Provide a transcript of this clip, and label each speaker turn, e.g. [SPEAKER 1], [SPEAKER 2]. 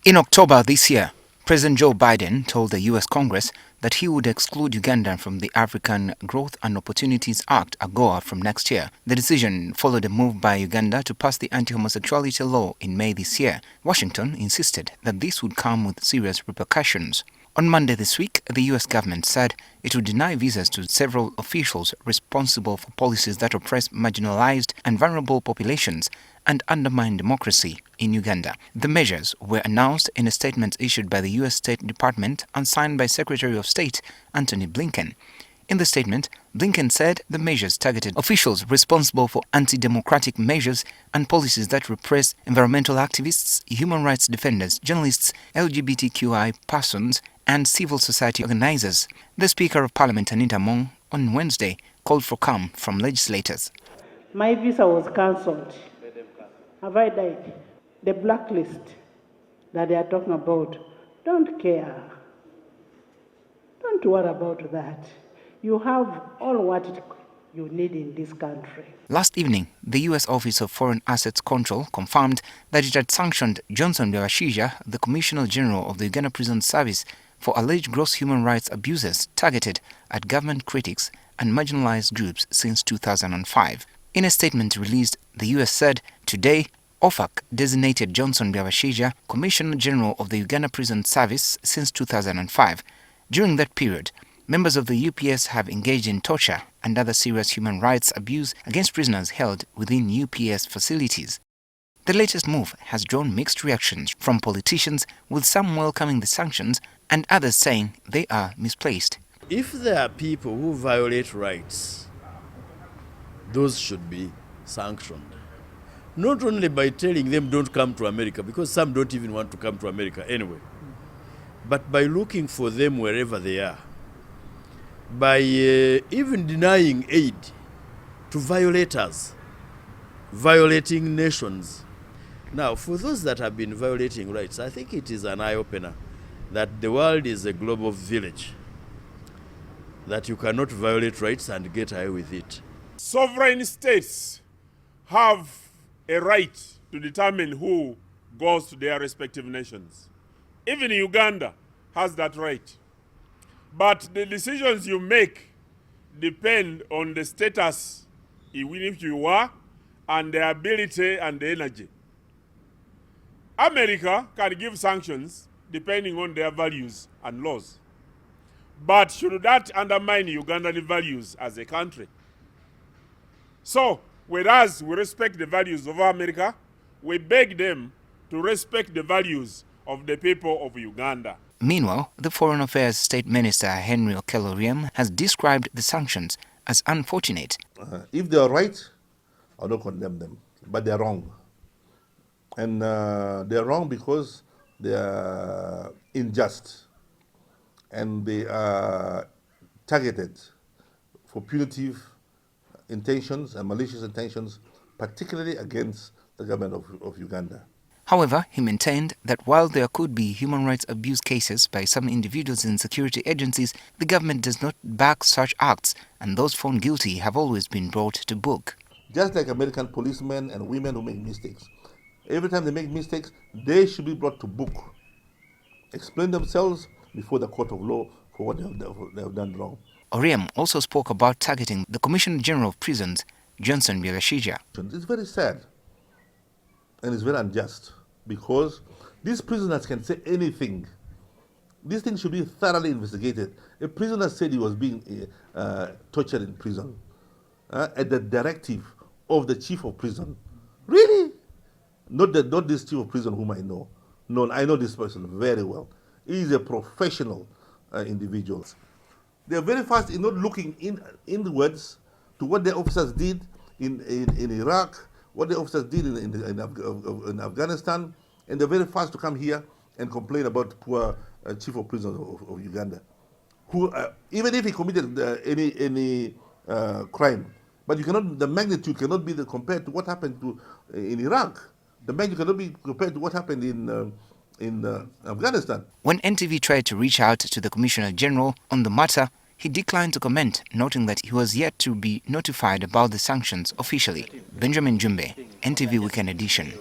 [SPEAKER 1] In October this year, President Joe Biden told the U.S. Congress that he would exclude Uganda from the African Growth and Opportunities Act, AGOA, from next year. The decision followed a move by Uganda to pass the anti-homosexuality law in May this year. Washington insisted that this would come with serious repercussions. On Monday this week, the U.S. government said it would deny visas to several officials responsible for policies that oppress marginalized and vulnerable populations and undermine democracy in Uganda. The measures were announced in a statement issued by the U.S. State Department and signed by Secretary of State Antony Blinken. In the statement, Blinken said the measures targeted officials responsible for anti-democratic measures and policies that repress environmental activists, human rights defenders, journalists, LGBTQI persons, and civil society organizers. The Speaker of Parliament, Anita Among, on Wednesday called for calm from legislators.
[SPEAKER 2] My visa was cancelled. Have I died? The blacklist that they are talking about, don't care. Don't worry about that. You have all what you need in this country.
[SPEAKER 1] Last evening, the U.S. Office of Foreign Assets Control confirmed that it had sanctioned Johnson Byabashaija, the Commissioner General of the Uganda Prison Service, for alleged gross human rights abuses targeted at government critics and marginalized groups since 2005. In a statement released, the U.S. said, today, OFAC designated Johnson Byabashaija Commissioner General of the Uganda Prison Service since 2005. During that period, members of the UPS have engaged in torture and other serious human rights abuse against prisoners held within UPS facilities. The latest move has drawn mixed reactions from politicians, with some welcoming the sanctions and others saying they are misplaced.
[SPEAKER 3] If there are people who violate rights, those should be sanctioned. Not only by telling them don't come to America, because some don't even want to come to America anyway, but by looking for them wherever they are, by even denying aid to violators, violating nations. Now, for those that have been violating rights, I think it is an eye-opener that the world is a global village, that you cannot violate rights and get away with it.
[SPEAKER 4] Sovereign states have a right to determine who goes to their respective nations. Even Uganda has that right. But the decisions you make depend on the status in which you are and the ability and the energy. America can give sanctions depending on their values and laws. But should that undermine Ugandan values as a country? So, whereas we respect the values of America, we beg them to respect the values of the people of Uganda.
[SPEAKER 1] Meanwhile, the Foreign Affairs State Minister Henry Okello has described the sanctions as unfortunate.
[SPEAKER 5] If they are right, I don't condemn them, but they are wrong. And they are wrong because they are unjust and they are targeted for punitive intentions and malicious intentions, particularly against the government of Uganda.
[SPEAKER 1] However, he maintained that while there could be human rights abuse cases by some individuals in security agencies, the government does not back such acts, and those found guilty have always been brought to book.
[SPEAKER 5] Just like American policemen and women who make mistakes, every time they make mistakes, they should be brought to book, explain themselves before the court of law for what they have done wrong.
[SPEAKER 1] Oriam also spoke about targeting the Commissioner General of Prisons, Johnson Byabashaija.
[SPEAKER 5] It's very sad and it's very unjust because these prisoners can say anything. This thing should be thoroughly investigated. A prisoner said he was being tortured in prison at the directive of the chief of prison. Really? Not this chief of prison whom I know. No, I know this person very well. He is a professional individual. They are very fast in not looking inwards to what their officers did in Iraq, what the officers did in Afghanistan, and they're very fast to come here and complain about poor chief of prison of Uganda, who even if he committed any crime, but you cannot, the magnitude cannot be compared to what happened in Iraq. The magnitude cannot be compared to what happened in Afghanistan.
[SPEAKER 1] When NTV tried to reach out to the Commissioner General on the matter, he declined to comment, noting that he was yet to be notified about the sanctions officially. Benjamin Jumbe, NTV Weekend Edition.